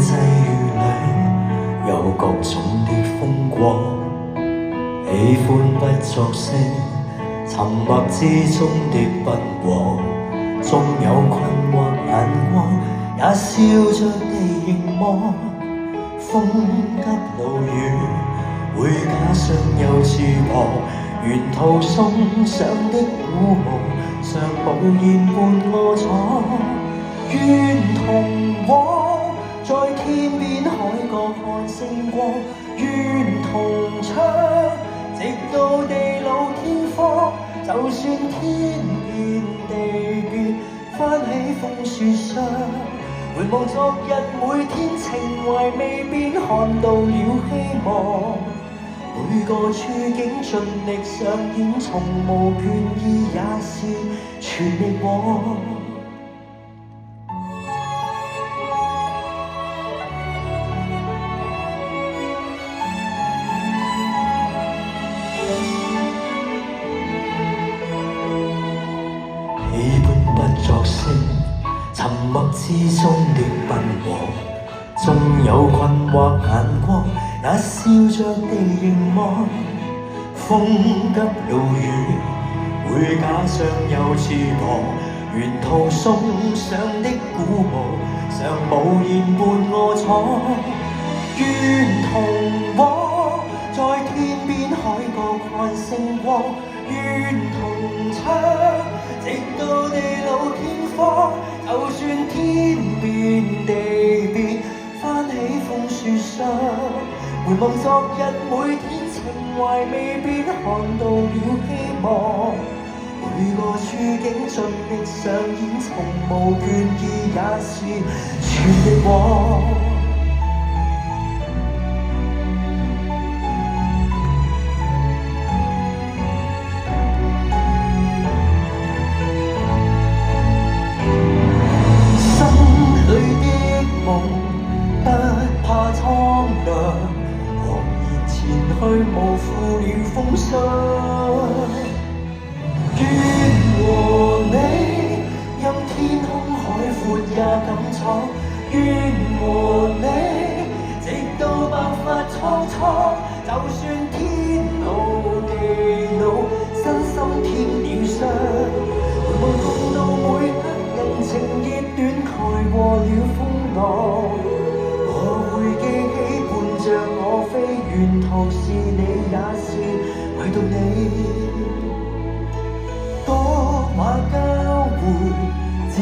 際遇裏有各種的風光，喜歡不作聲，沉默之中的不和，縱有困惑眼光，也笑着地凝望。風急路遠，會加上有翅膀，沿途送上的鼓舞，尚無言伴我闖。願同往，在天邊海角看星光，願同唱，直到地老天荒。就算天變地變，翻起風雪霜，回望昨日每天情懷未變，看到了希望。每個處境盡力上演，從無倦意也是全力往。喜歡不作聲，沉默之中的奔和，縱有困惑眼光，也笑着地凝望。風急路遠，會加上有翅膀，沿途送上的鼓舞，尚無言伴我闖。願同往，在天邊海角看星光，願同唱，直到地老天荒。就算天變地變，翻起風雪霜，回望昨日每天情懷未變，看到了希望。每個處境盡力上演，從無倦意也是全力往。蒼涼，昂然前去，無負了風霜。願和你，任天空海闊也敢闖。願和你，直到白髮蒼蒼。就算天老地老，身心添了傷。回望共度每刻人情熱戀，蓋過了風浪。會記起伴着我飛，沿途是你也是唯獨你。多話交匯，字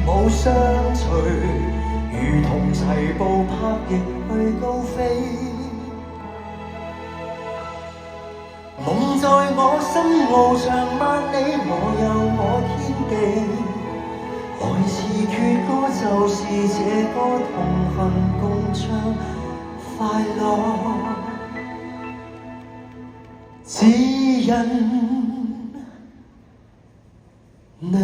母相隨，如同齊步拍翼去高飛。夢在我心翱翔萬里，我有我天地。來自決歌，就是這歌，同行共唱快樂，只因你。